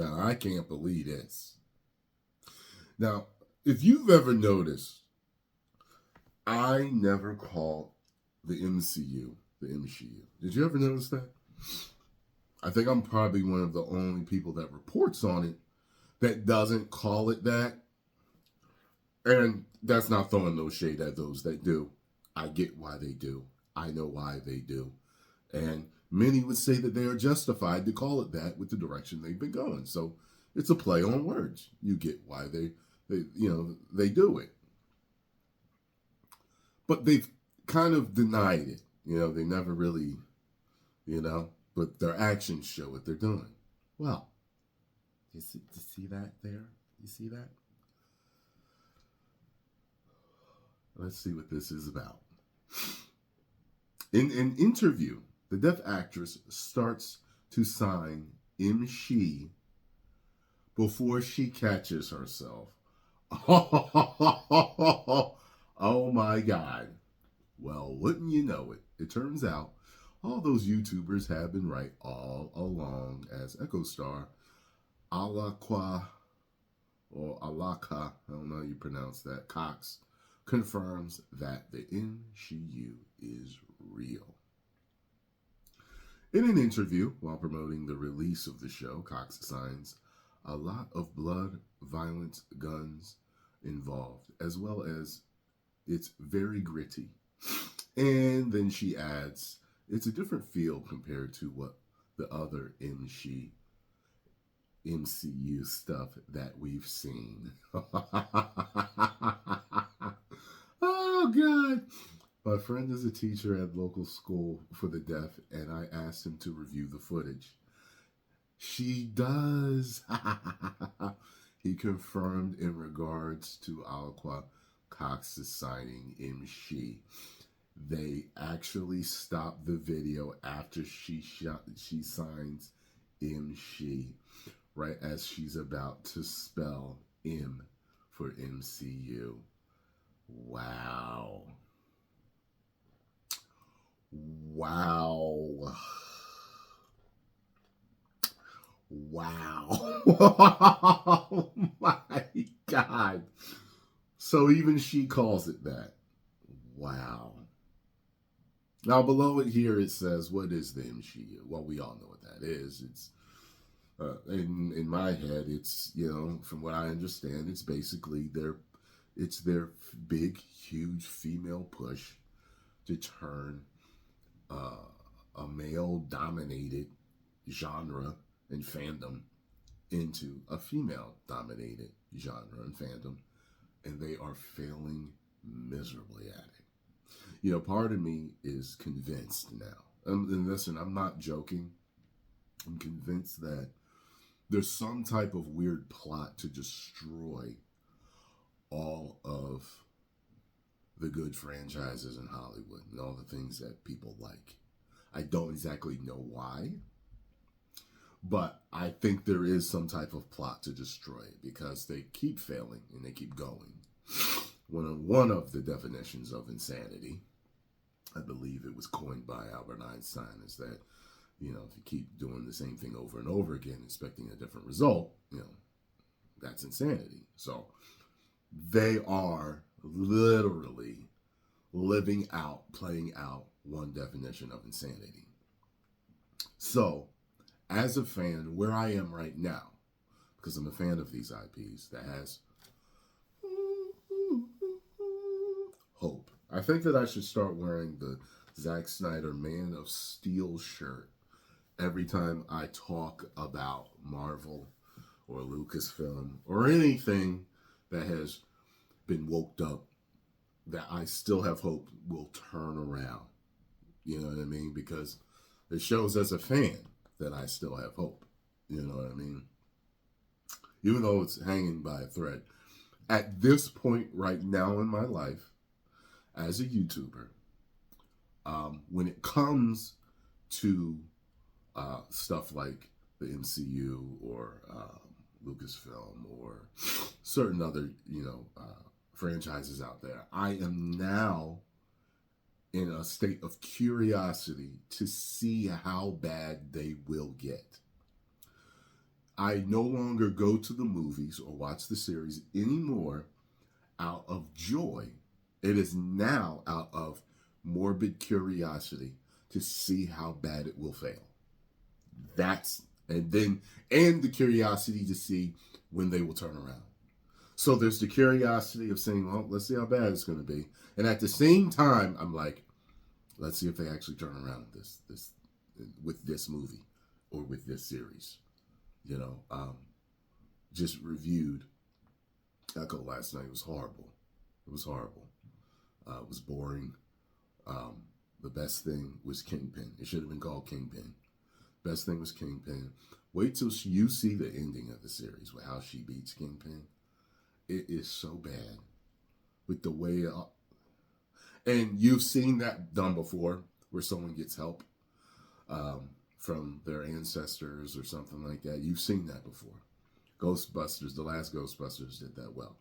Now, I can't believe this. Now, if you've ever noticed, I never call the MCU the MCU. Did you ever notice that? I think I'm probably one of the only people that reports on it that doesn't call it that. And that's not throwing no shade at those that do. I get why they do. I know why they do. And many would say that they are justified to call it that with the direction they've been going. So it's a play on words. You get why they do it. But they've kind of denied it. They never really, but their actions show what they're doing. Well, you see that there? You see that? Let's see what this is about. In an interview, the deaf actress starts to sign she before she catches herself. Oh my God. Well, wouldn't you know it? It turns out all those YouTubers have been right all along, as Echo Star Alakwa or Alaka, I don't know how you pronounce that, Cox, confirms that the MCU is real. In an interview while promoting the release of the show, Cox signs a lot of blood, violence, guns involved, as well as it's very gritty. And then she adds, it's a different feel compared to what the other MCU stuff that we've seen. Oh, God. My friend is a teacher at local school for the deaf, and I asked him to review the footage. She does. He confirmed in regards to Alaqua Cox's signing she. They actually stopped the video after she signs she, right as she's about to spell M for MCU. Wow. Wow. Wow. Oh my God. So even she calls it that. Wow. Now below it here it says, what is the MCU? Well, we all know what that is. It's in my head, it's, from what I understand, it's basically their big, huge female push to turn a male-dominated genre and fandom into a female-dominated genre and fandom, and they are failing miserably at it. Part of me is convinced now, and listen, I'm not joking. I'm convinced that there's some type of weird plot to destroy all of the good franchises in Hollywood and all the things that people like. I don't exactly know why, but I think there is some type of plot to destroy it because they keep failing and they keep going. One of the definitions of insanity, I believe it was coined by Albert Einstein, is that, if you keep doing the same thing over and over again, expecting a different result, that's insanity. So they are literally playing out one definition of insanity. So, as a fan, where I am right now, because I'm a fan of these IPs, that has hope. I think that I should start wearing the Zack Snyder Man of Steel shirt every time I talk about Marvel or Lucasfilm or anything that has been woked up that I still have hope will turn around. You know what I mean? Because it shows as a fan that I still have hope. You know what I mean? Even though it's hanging by a thread. At this point right now in my life, as a YouTuber, when it comes to stuff like the MCU or Lucasfilm or certain other, franchises out there, I am now in a state of curiosity to see how bad they will get. I no longer go to the movies or watch the series anymore out of joy. It is now out of morbid curiosity to see how bad it will fail. And the curiosity to see when they will turn around. So there's the curiosity of saying, well, let's see how bad it's going to be. And at the same time, I'm like, let's see if they actually turn around with this movie or with this series. Just reviewed Echo last night. It was horrible. It was horrible. It was boring. The best thing was Kingpin. It should have been called Kingpin. Best thing was Kingpin. Wait till you see the ending of the series with how she beats Kingpin. It is so bad with the way and you've seen that done before where someone gets help from their ancestors or something like that. You've seen that before. Ghostbusters, the last Ghostbusters did that well.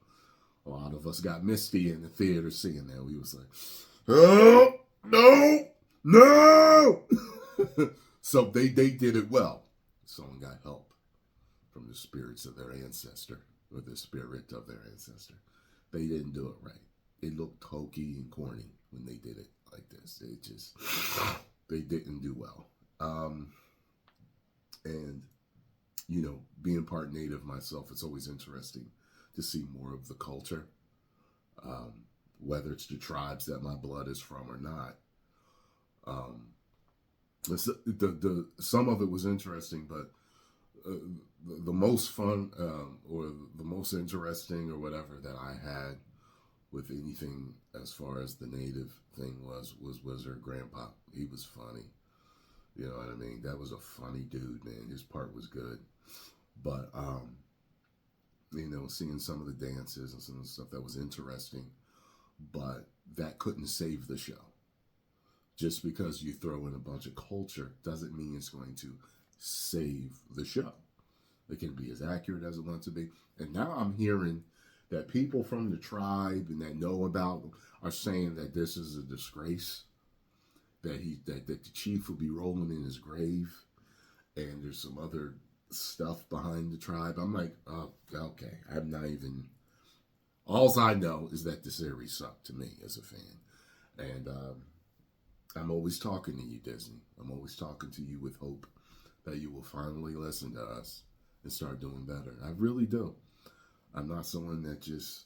A lot of us got misty in the theater seeing that. We was like, oh, no. So they did it well. Someone got help from the spirits of their ancestor or the spirit of their ancestor. They didn't do it right. It looked hokey and corny when they did it like this. They didn't do well. And, being part native myself, it's always interesting to see more of the culture, whether it's the tribes that my blood is from or not. Some of it was interesting, but the most fun or the most interesting or whatever that I had with anything as far as the native thing was her grandpa. He was funny. You know what I mean? That was a funny dude, man. His part was good. But, seeing some of the dances and some of the stuff that was interesting, but that couldn't save the show. Just because you throw in a bunch of culture doesn't mean it's going to save the show. It can be as accurate as it wants to be. And now I'm hearing that people from the tribe and that know about are saying that this is a disgrace, that the chief will be rolling in his grave, and there's some other stuff behind the tribe. I'm like, oh, okay. I'm not even. All I know is that the series sucked to me as a fan, and I'm always talking to you, Disney. I'm always talking to you with hope that you will finally listen to us and start doing better. I really do. I'm not someone that just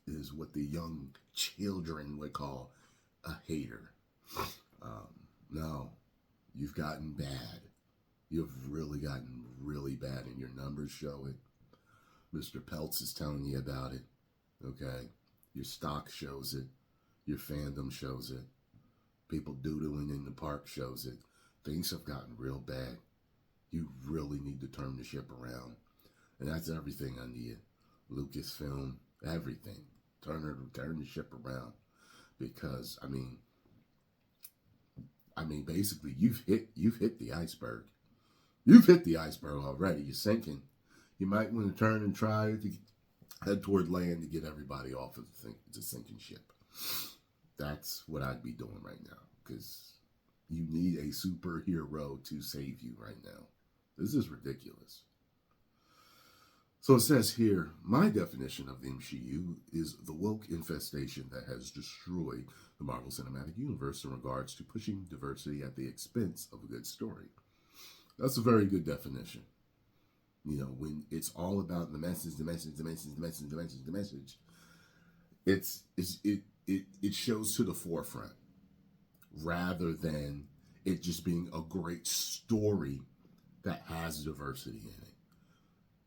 is what the young children would call a hater. No, you've gotten bad. You've really gotten really bad, and your numbers show it. Mr. Peltz is telling you about it. Okay? Your stock shows it. Your fandom shows it. People doodling in the park shows it. Things have gotten real bad. You really need to turn the ship around. And that's everything on the Lucasfilm, everything. Turn the ship around. Because, basically, you've hit the iceberg. You've hit the iceberg already. You're sinking. You might want to turn and try to head toward land to get everybody off of the sinking ship. That's what I'd be doing right now, because you need a superhero to save you right now. This is ridiculous. So it says here, my definition of the MCU is the woke infestation that has destroyed the Marvel Cinematic Universe in regards to pushing diversity at the expense of a good story. That's a very good definition. When it's all about the message, it shows to the forefront rather than it just being a great story that has diversity in it.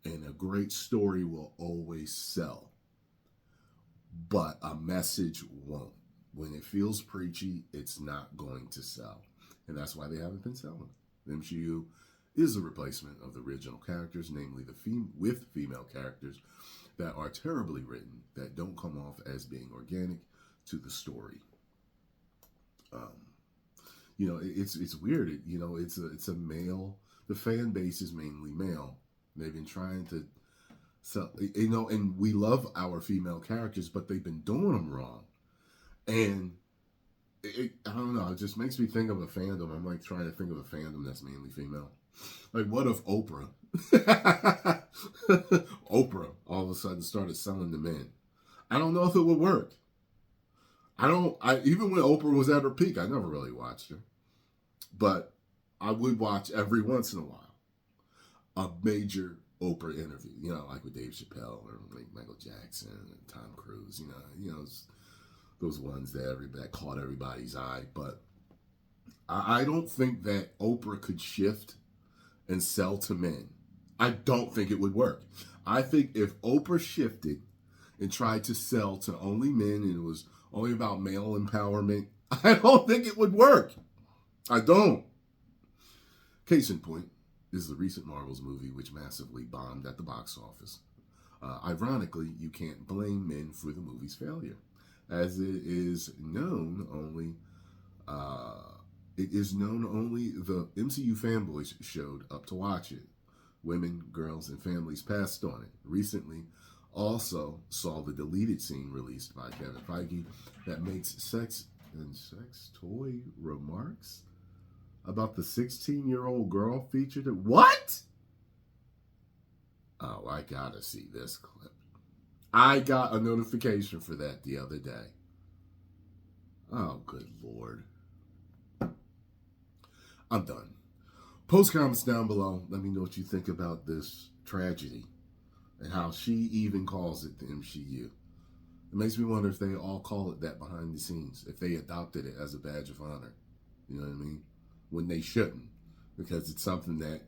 And a great story will always sell, but a message won't. When it feels preachy, it's not going to sell. And that's why they haven't been selling. The MCU is a replacement of the original characters, namely with female characters that are terribly written, that don't come off as being organic to the story. It's weird. It's a male. The fan base is mainly male. They've been trying to sell, and we love our female characters, but they've been doing them wrong. And I don't know. It just makes me think of a fandom. I'm like trying to think of a fandom that's mainly female. Like, what if Oprah, Oprah, all of a sudden started selling to men? I don't know if it would work. Even when Oprah was at her peak, I never really watched her, but I would watch every once in a while a major Oprah interview. You know, like with Dave Chappelle or like Michael Jackson and Tom Cruise. You know, those ones that caught everybody's eye. But I don't think that Oprah could shift and sell to men. I don't think it would work. I think if Oprah shifted and tried to sell to only men and it was only about male empowerment, I don't think it would work. I don't. Case in point is the recent Marvels movie, which massively bombed at the box office. Ironically, you can't blame men for the movie's failure, as it is known only the MCU fanboys showed up to watch it. Women, girls, and families passed on it. Recently, also saw the deleted scene released by Kevin Feige that makes sex toy remarks about the 16-year-old girl featured. What? Oh, I gotta see this clip. I got a notification for that the other day. Oh, good Lord. I'm done. Post comments down below. Let me know what you think about this tragedy and how she even calls it the MCU. It makes me wonder if they all call it that behind the scenes, if they adopted it as a badge of honor. You know what I mean? When they shouldn't, because it's something that,